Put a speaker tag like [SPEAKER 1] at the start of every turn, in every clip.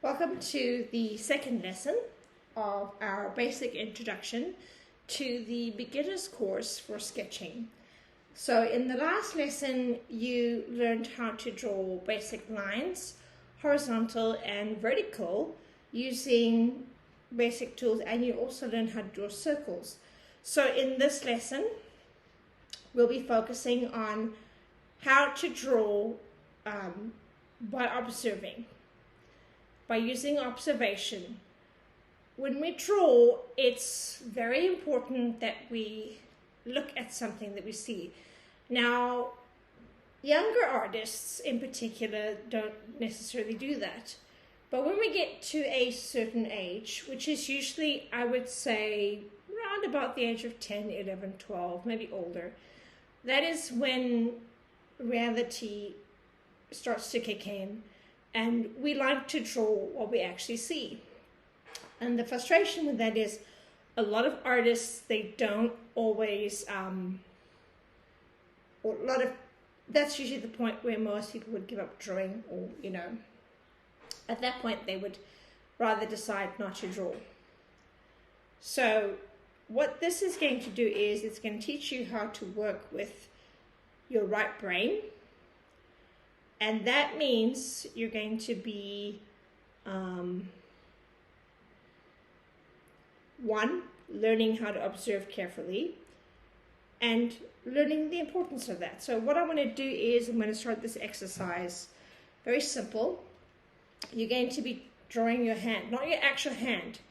[SPEAKER 1] Welcome to the second lesson of our basic introduction to the beginner's course for sketching. So in the last lesson you learned how to draw basic lines, horizontal and vertical, using basic tools, and you also learned how to draw circles. So in this lesson we'll be focusing on how to draw by observing. By using observation. When we draw, it's very important that we look at something that we see. Now, younger artists in particular don't necessarily do that. But when we get to a certain age, which is usually, I would say, around about the age of 10, 11, 12, maybe older, that is when reality starts to kick in. And we like to draw what we actually see. And the frustration with that is a lot of artists, they don't always, that's usually the point where most people would give up drawing, or, at that point they would rather decide not to draw. So what this is going to do is it's going to teach you how to work with your right brain. And that means you're going to be, one, learning how to observe carefully and learning the importance of that. So what I want to do is I'm going to start this exercise very simple. You're going to be drawing your hand, not your actual hand,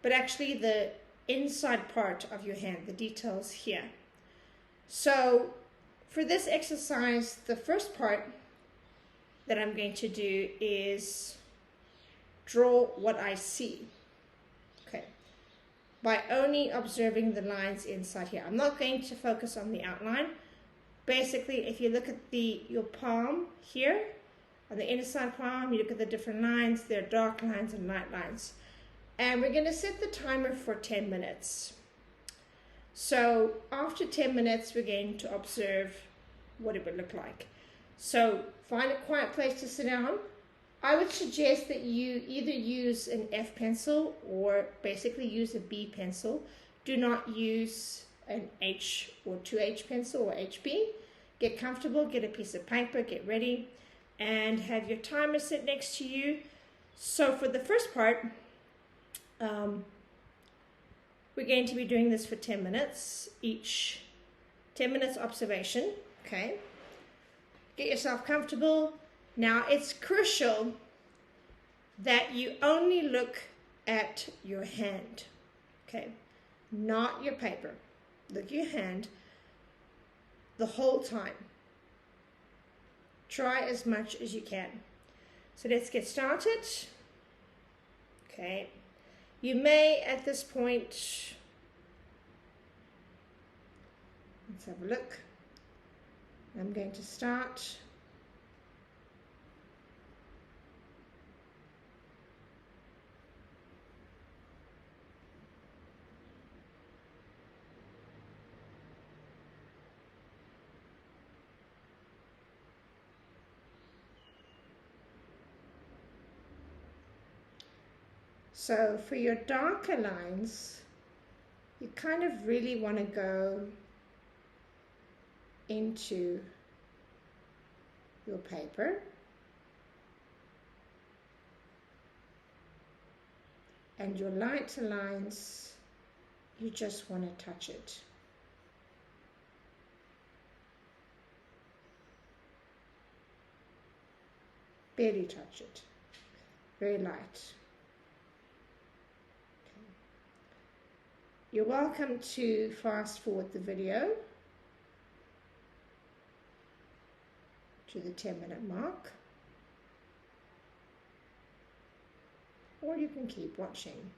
[SPEAKER 1] but actually the inside part of your hand, the details here. So for this exercise, the first part that I'm going to do is draw what I see. Okay, by only observing the lines inside here. I'm not going to focus on the outline. Basically, if you look at your palm here, on the inside palm, you look at the different lines. There are dark lines and light lines. And we're going to set the timer for 10 minutes. So after 10 minutes, we're going to observe what it would look like. So find a quiet place to sit down. I would suggest that you either use an F pencil or basically use a B pencil. Do not use an H or 2H pencil or HB. Get comfortable, get a piece of paper, get ready, and have your timer sit next to you. So for the first part, we're going to be doing this for 10 minutes, each 10 minutes observation, okay? Get yourself comfortable. Now, it's crucial that you only look at your hand, okay? Not your paper. Look at your hand the whole time. Try as much as you can. So let's get started. Okay. You may, at this point, let's have a look. I'm going to start. So for your darker lines, you kind of really want to go into your paper and your lighter lines, you just want to touch it. Barely touch it, very light. You're welcome to fast forward the video to the 10-minute mark, or you can keep watching.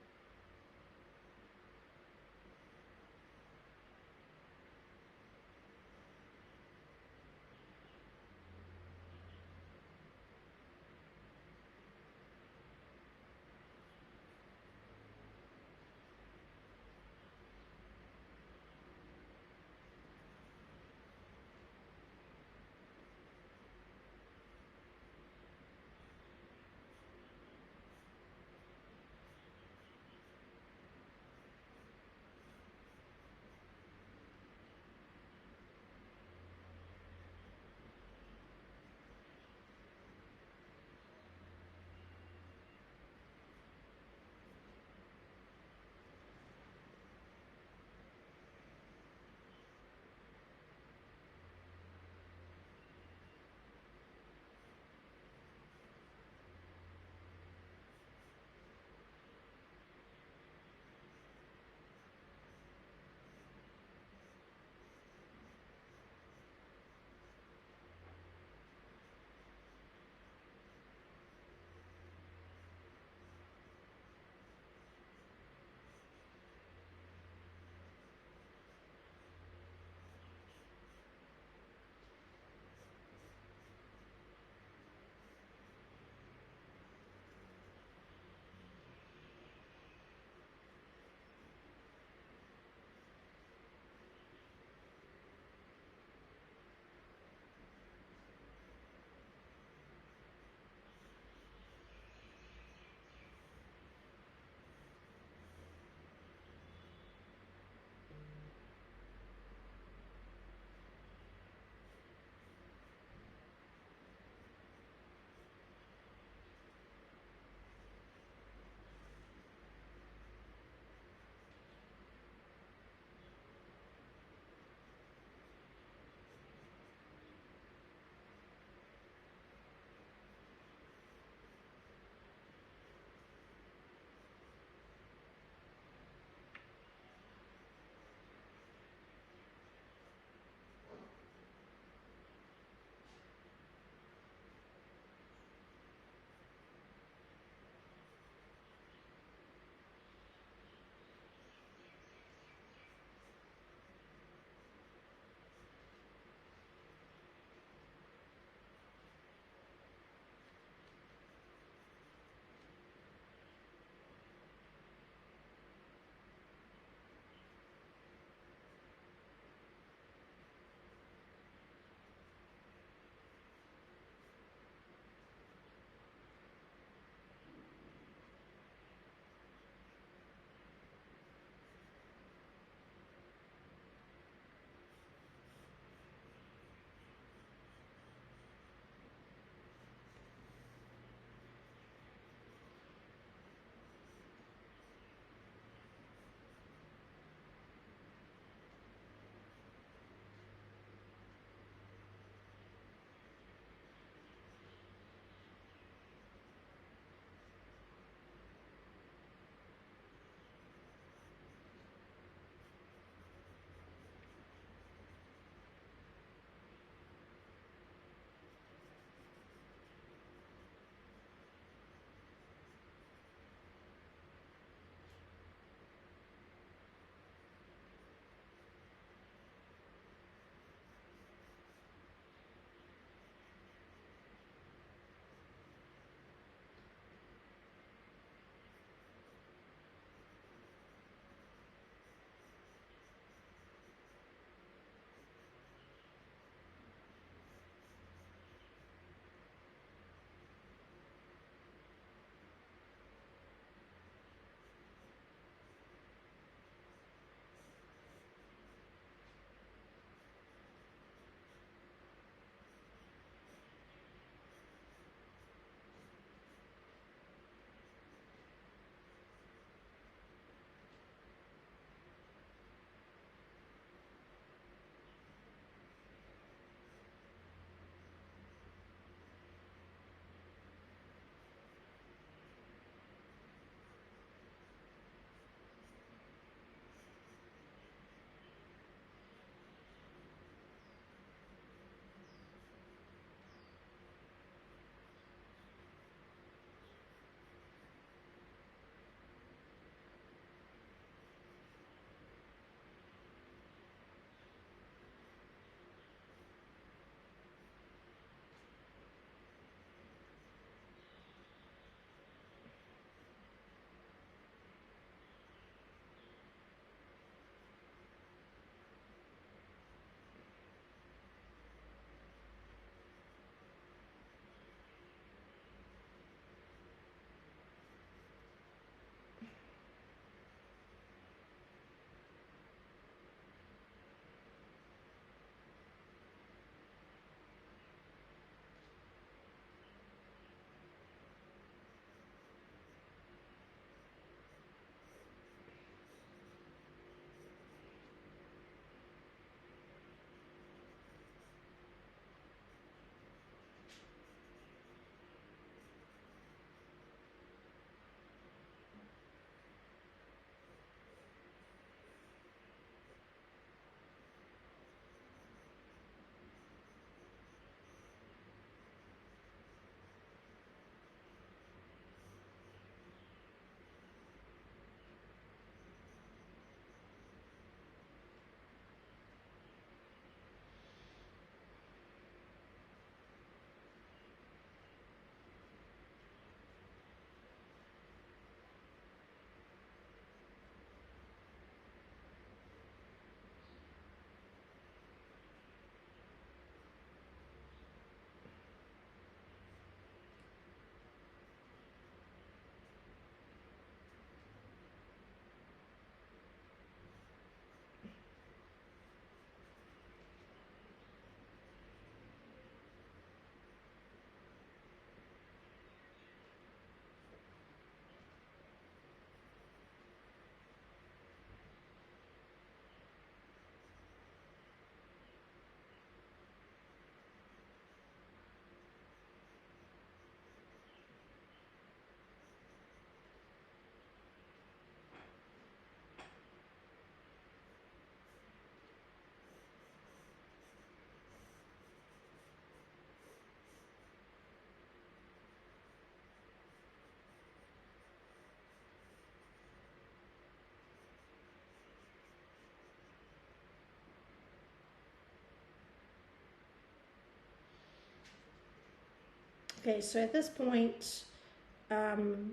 [SPEAKER 1] Okay, so at this point,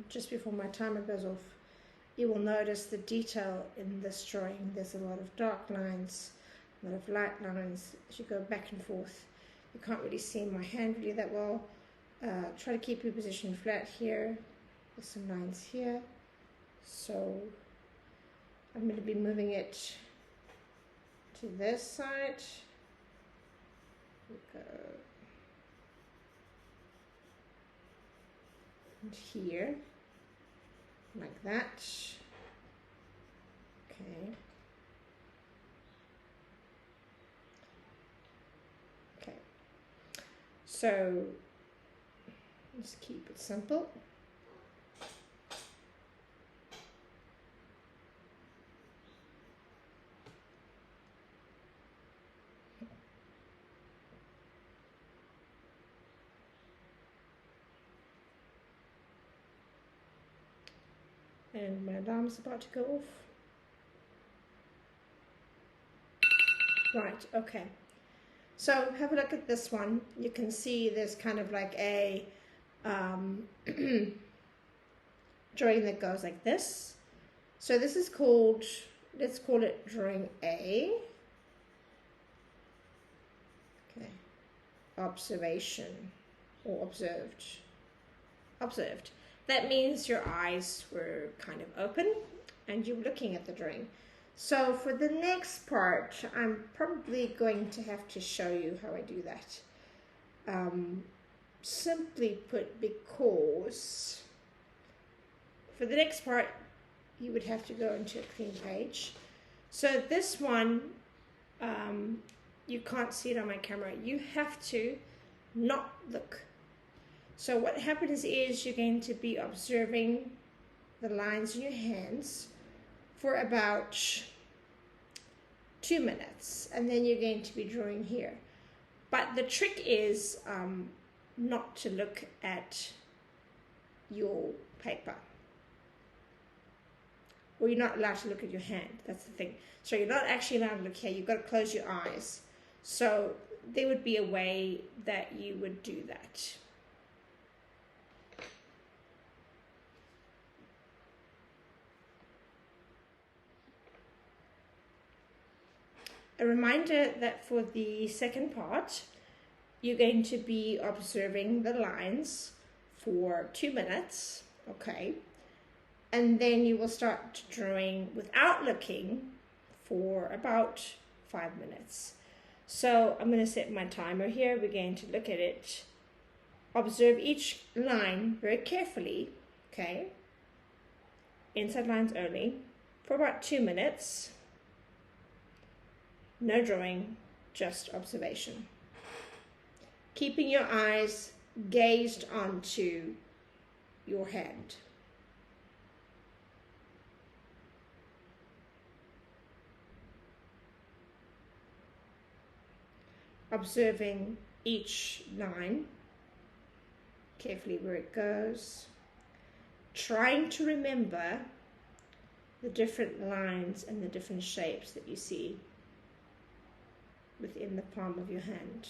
[SPEAKER 1] just before my timer goes off, you will notice the detail in this drawing. There's a lot of dark lines, a lot of light lines as you go back and forth. You can't really see my hand really that well. Try to keep your position flat here. There's some lines here. So I'm going to be moving it to this side. Go. And here, like that. Okay. Okay. So let's keep it simple. And my alarm's about to go off. Right, okay. So have a look at this one. You can see there's kind of like a drawing that goes like this. So this is called, let's call it drawing A. Okay. Observation or observed. Observed. That means your eyes were kind of open and you were looking at the drawing. So for the next part, I'm probably going to have to show you how I do that. Simply put, because for the next part, you would have to go into a clean page. So this one, you can't see it on my camera. You have to not look. So what happens is you're going to be observing the lines in your hands for about 2 minutes, and then you're going to be drawing here. But the trick is not to look at your paper. Or you're not allowed to look at your hand, that's the thing. So you're not actually allowed to look here, you've got to close your eyes. So there would be a way that you would do that. A reminder that for the second part, you're going to be observing the lines for 2 minutes, okay? And then you will start drawing without looking for about 5 minutes. So I'm going to set my timer here. We're going to look at it. Observe each line very carefully, okay? Inside lines only, for about 2 minutes. No drawing, just observation. Keeping your eyes gazed onto your hand. Observing each line, carefully where it goes. Trying to remember the different lines and the different shapes that you see within the palm of your hand.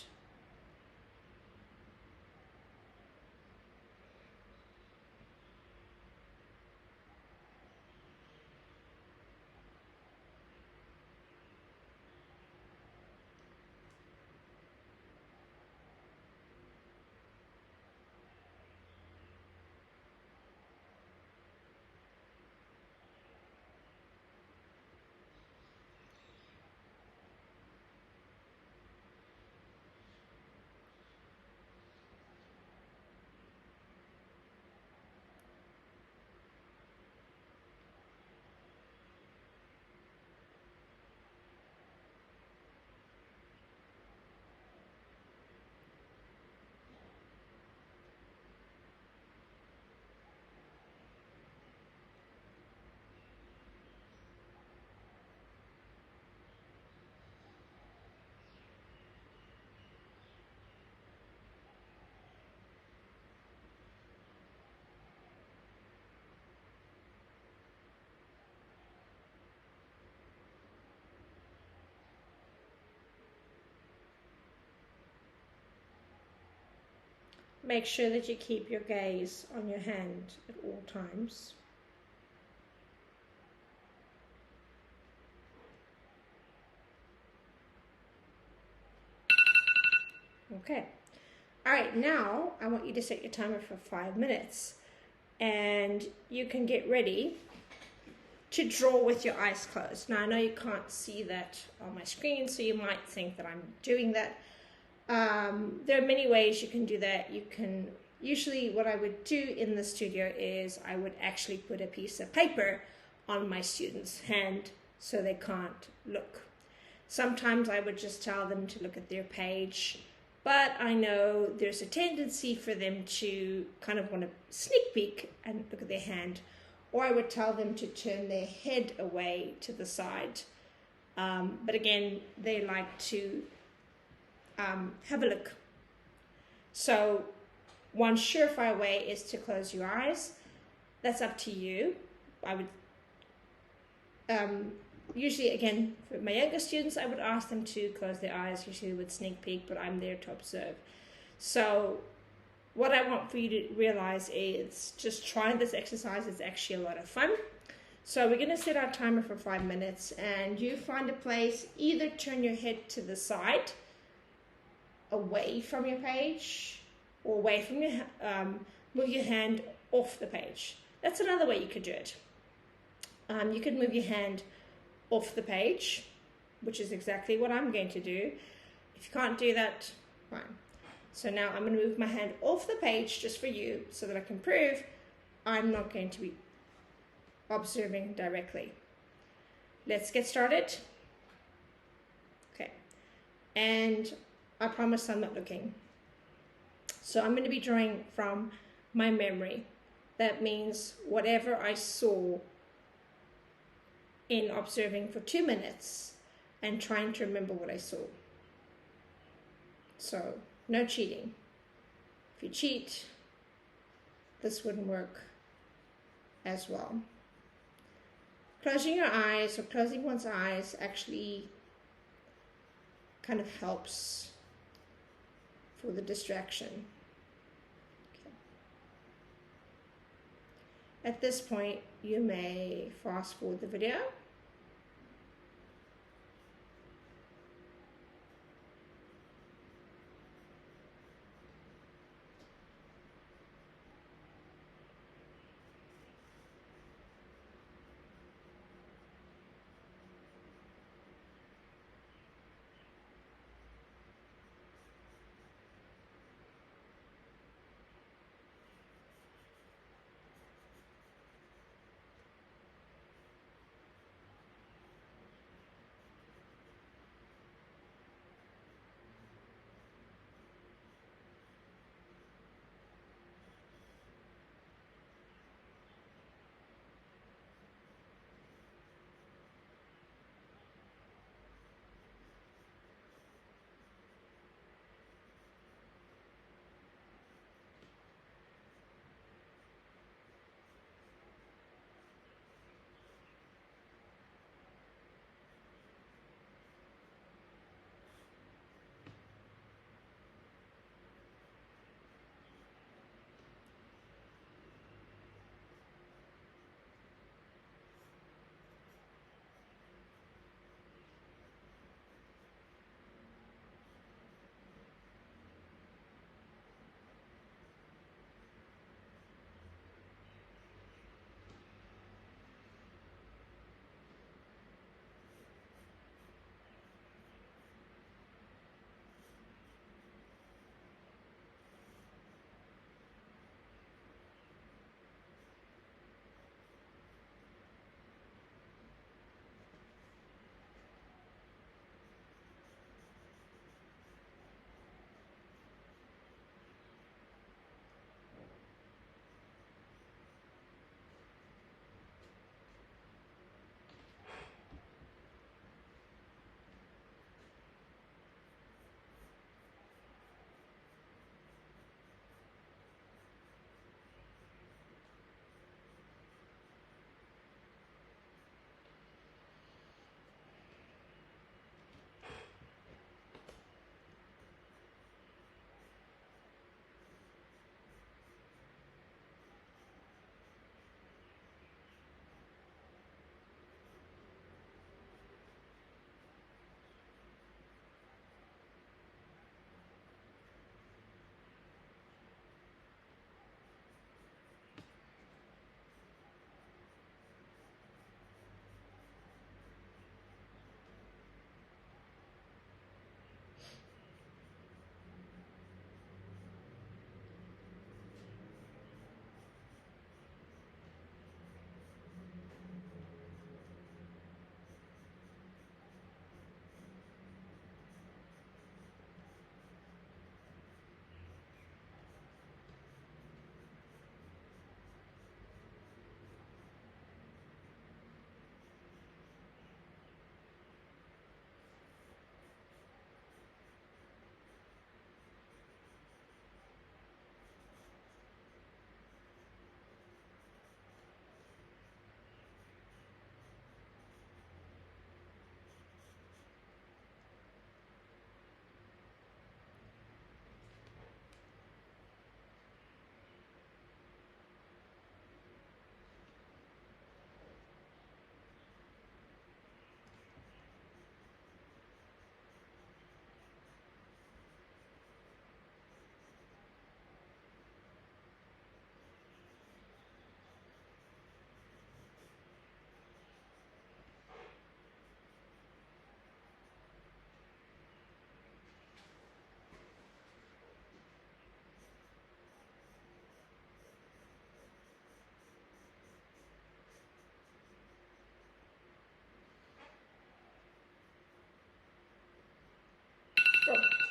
[SPEAKER 1] make sure that you keep your gaze on your hand at all times. Okay. All right, now I want you to set your timer for 5 minutes, and you can get ready to draw with your eyes closed. Now I know you can't see that on my screen, so you might think that I'm doing that. There are many ways you can do that. You can, usually what I would do in the studio is I would actually put a piece of paper on my student's hand so they can't look. Sometimes I would just tell them to look at their page, but I know there's a tendency for them to kind of want to sneak peek and look at their hand, or I would tell them to turn their head away to the side. But again, they like to have a look. So one surefire way is to close your eyes. That's up to you. I would usually, again, for my younger students, I would ask them to close their eyes, usually with sneak peek, but I'm there to observe. So what I want for you to realize is just trying this exercise is actually a lot of fun. So we're going to set our timer for 5 minutes, and you find a place, either turn your head to the side, away from your page, or away from your, move your hand off the page. That's another way you could do it. You could move your hand off the page, which is exactly what I'm going to do. If you can't do that, fine. So now I'm going to move my hand off the page just for you so that I can prove I'm not going to be observing directly. Let's get started. Okay. And I promise I'm not looking. So I'm going to be drawing from my memory. That means whatever I saw in observing for 2 minutes and trying to remember what I saw. So no cheating. If you cheat, this wouldn't work as well. Closing your eyes or closing one's eyes actually kind of helps for the distraction. Okay. At this point, you may fast forward the video.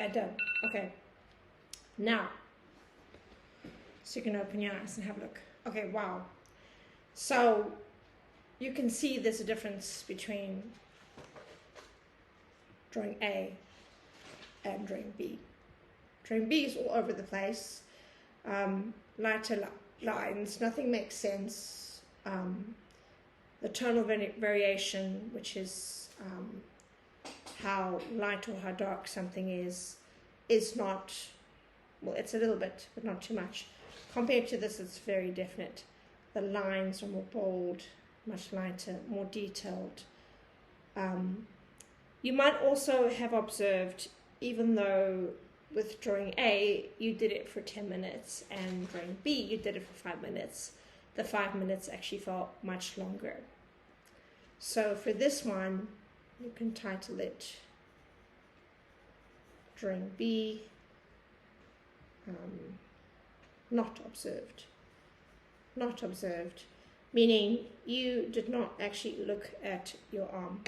[SPEAKER 1] done. Okay. Now, so you can open your eyes and have a look. Okay, wow. So you can see there's a difference between drawing A and drawing B. Drawing B is all over the place. Lighter lines, nothing makes sense. The tonal variation, which is how light or how dark something is not, well, it's a little bit, but not too much. Compared to this, it's very definite. The lines are more bold, much lighter, more detailed. You might also have observed, even though with drawing A, you did it for 10 minutes, and drawing B, you did it for 5 minutes. The 5 minutes actually felt much longer. So for this one, you can title it Drawing B, not observed. Not observed, meaning you did not actually look at your arm.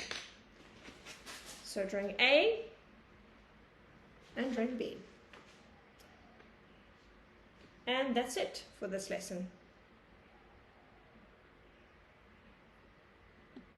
[SPEAKER 1] So drawing A and drawing B. And that's it for this lesson.